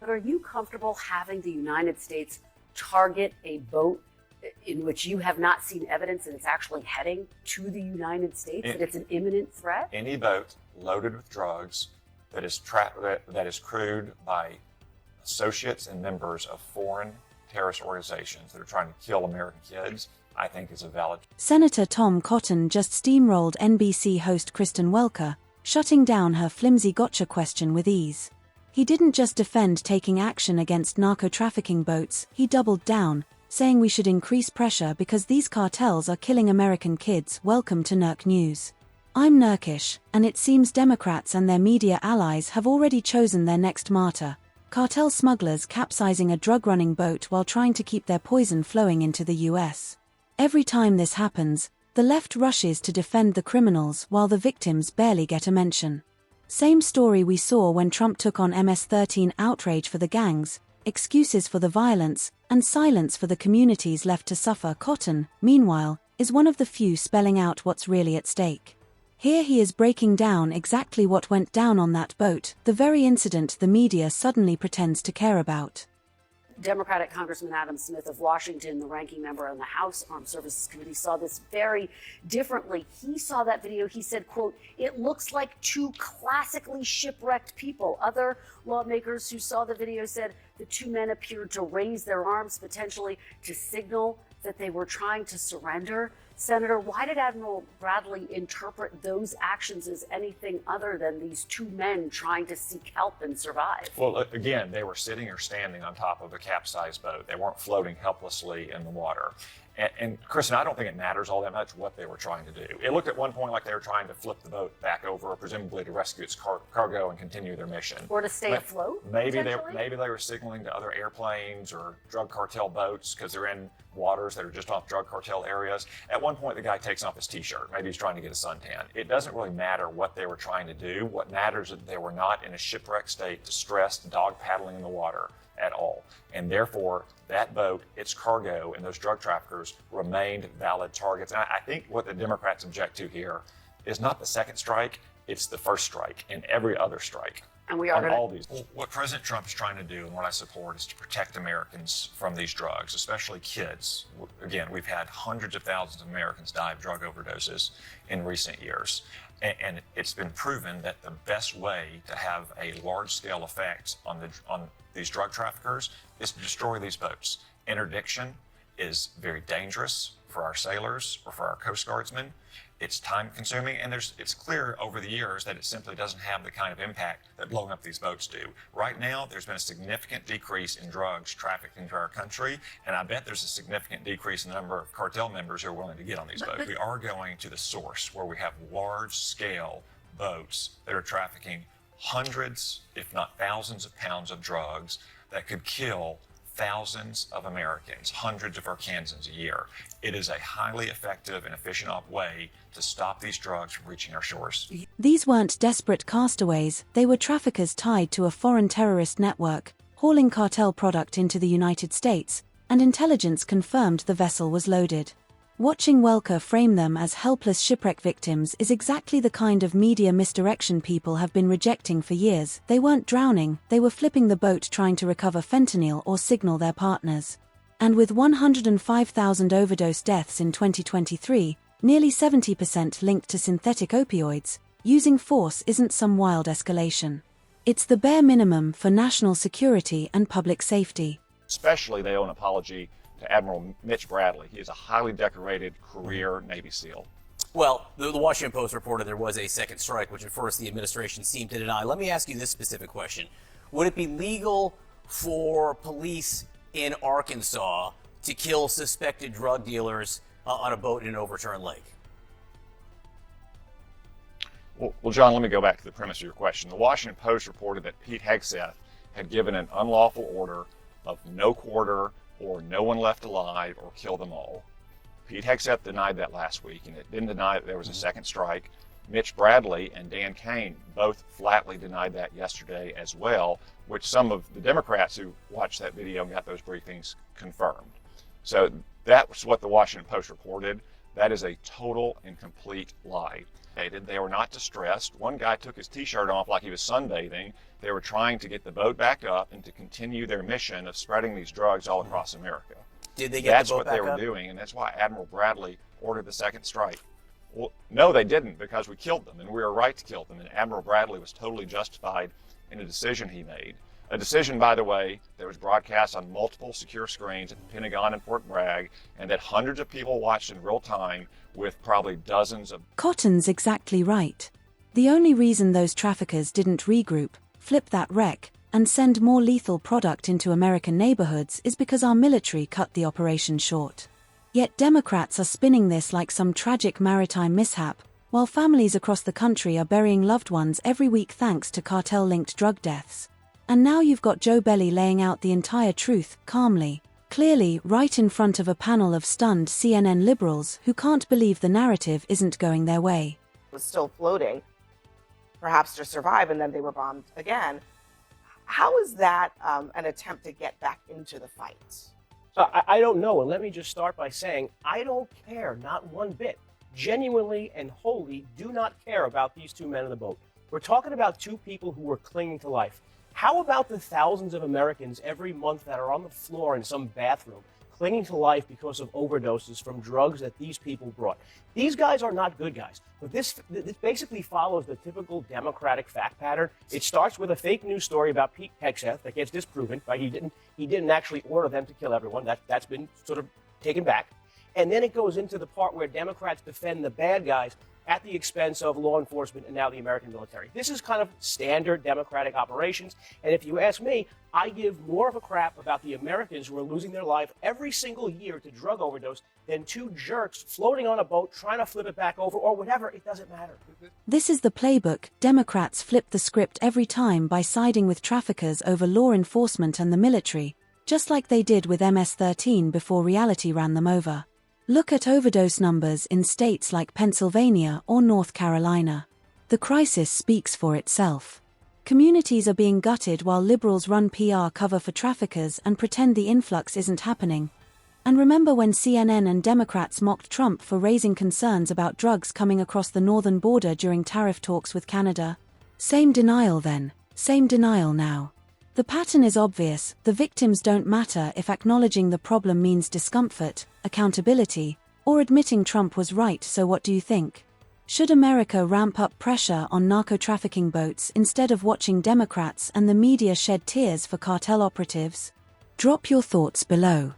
But are you comfortable having the United States target a boat in which you have not seen evidence that it's actually heading to the United States, that it's an imminent threat? Any boat loaded with drugs that is crewed by associates and members of foreign terrorist organizations that are trying to kill American kids, I think is a valid. Senator Tom Cotton just steamrolled NBC host Kristen Welker, shutting down her flimsy gotcha question with ease. He didn't just defend taking action against narco-trafficking boats, he doubled down, saying we should increase pressure because these cartels are killing American kids. Welcome to Nerk News. I'm Nerkish, and it seems Democrats and their media allies have already chosen their next martyr. Cartel smugglers capsizing a drug-running boat while trying to keep their poison flowing into the US. Every time this happens, the left rushes to defend the criminals while the victims barely get a mention. Same story we saw when Trump took on MS-13: outrage for the gangs, excuses for the violence, and silence for the communities left to suffer. Cotton, meanwhile, is one of the few spelling out what's really at stake. Here he is breaking down exactly what went down on that boat, the very incident the media suddenly pretends to care about. Democratic Congressman Adam Smith of Washington, the ranking member on the House Armed Services Committee, saw this very differently. He saw that video. He said, quote, "It looks like two classically shipwrecked people." Other lawmakers who saw the video said the two men appeared to raise their arms, potentially to signal that they were trying to surrender. Senator, why did Admiral Bradley interpret those actions as anything other than these two men trying to seek help and survive? Well, again, they were sitting or standing on top of a capsized boat. They weren't floating helplessly in the water. And Kristen, I don't think it matters all that much what they were trying to do. It looked at one point like they were trying to flip the boat back over, presumably to rescue its cargo and continue their mission. Or to stay afloat, maybe they were signaling to other airplanes or drug cartel boats because they're in waters that are just off drug cartel areas. At one point, the guy takes off his T-shirt. Maybe he's trying to get a suntan. It doesn't really matter what they were trying to do. What matters is that they were not in a shipwreck state, distressed, dog paddling in the water at all. And therefore, that boat, its cargo, and those drug traffickers remained valid targets. And I think what the Democrats object to here is not the second strike, it's the first strike and every other strike. And we are all these. What President Trump is trying to do, and what I support, is to protect Americans from these drugs, especially kids. Again, we've had hundreds of thousands of Americans die of drug overdoses in recent years. And it's been proven that the best way to have a large-scale effect on these drug traffickers is to destroy these boats. Interdiction is very dangerous for our sailors or for our Coast Guardsmen. It's time-consuming, and it's clear over the years that it simply doesn't have the kind of impact that blowing up these boats do. Right now, there's been a significant decrease in drugs trafficked into our country, and I bet there's a significant decrease in the number of cartel members who are willing to get on these boats. We are going to the source where we have large-scale boats that are trafficking hundreds, if not thousands of pounds of drugs that could kill thousands of Americans, hundreds of Arkansans a year. It is a highly effective and efficient way to stop these drugs from reaching our shores. These weren't desperate castaways, they were traffickers tied to a foreign terrorist network, hauling cartel product into the United States, and intelligence confirmed the vessel was loaded. Watching Welker frame them as helpless shipwreck victims is exactly the kind of media misdirection people have been rejecting for years. They weren't drowning, they were flipping the boat trying to recover fentanyl or signal their partners. And with 105,000 overdose deaths in 2023, nearly 70% linked to synthetic opioids, using force isn't some wild escalation. It's the bare minimum for national security and public safety. Especially, they owe an apology to Admiral Mitch Bradley. He is a highly decorated career Navy SEAL. Well, the Washington Post reported there was a second strike, which at first the administration seemed to deny. Let me ask you this specific question. Would it be legal for police in Arkansas to kill suspected drug dealers on a boat in an overturned lake? Well, John, let me go back to the premise of your question. The Washington Post reported that Pete Hegseth had given an unlawful order of no quarter or no one left alive or kill them all. Pete Hegseth denied that last week, and it didn't deny that there was a second strike. Mitch Bradley and Dan Kane both flatly denied that yesterday as well, which some of the Democrats who watched that video and got those briefings confirmed. So that was what the Washington Post reported. That is a total and complete lie. They were not distressed. One guy took his t-shirt off like he was sunbathing. They were trying to get the boat back up and to continue their mission of spreading these drugs all across America. Did they get the boat That's what they were doing, and that's why Admiral Bradley ordered the second strike. Well, no, they didn't, because we killed them, and we were right to kill them, and Admiral Bradley was totally justified in a decision he made. A decision, by the way, that was broadcast on multiple secure screens at the Pentagon in Fort Bragg, and that hundreds of people watched in real time with probably dozens of... Cotton's exactly right. The only reason those traffickers didn't regroup, flip that wreck, and send more lethal product into American neighborhoods is because our military cut the operation short. Yet Democrats are spinning this like some tragic maritime mishap, while families across the country are burying loved ones every week thanks to cartel-linked drug deaths. And now you've got Joe Belli laying out the entire truth, calmly, clearly, right in front of a panel of stunned CNN liberals who can't believe the narrative isn't going their way. Was still floating, perhaps to survive, and then they were bombed again. How is that an attempt to get back into the fight? So I don't know, and let me just start by saying I don't care, not one bit. Genuinely and wholly do not care about these two men in the boat. We're talking about two people who were clinging to life. How about the thousands of Americans every month that are on the floor in some bathroom, clinging to life because of overdoses from drugs that these people brought? These guys are not good guys. But this basically follows the typical Democratic fact pattern. It starts with a fake news story about Pete Hegseth that gets disproven. Right? He didn't actually order them to kill everyone. That's been sort of taken back. And then it goes into the part where Democrats defend the bad guys at the expense of law enforcement and now the American military. This is kind of standard Democratic operations. And if you ask me, I give more of a crap about the Americans who are losing their life every single year to drug overdose than two jerks floating on a boat trying to flip it back over or whatever. It doesn't matter. This is the playbook. Democrats flip the script every time by siding with traffickers over law enforcement and the military, just like they did with MS-13 before reality ran them over. Look at overdose numbers in states like Pennsylvania or North Carolina. The crisis speaks for itself. Communities are being gutted while liberals run PR cover for traffickers and pretend the influx isn't happening. And remember when CNN and Democrats mocked Trump for raising concerns about drugs coming across the northern border during tariff talks with Canada? Same denial then, same denial now. The pattern is obvious. The victims don't matter if acknowledging the problem means discomfort, accountability, or admitting Trump was right. So what do you think? Should America ramp up pressure on narco-trafficking boats instead of watching Democrats and the media shed tears for cartel operatives? Drop your thoughts below.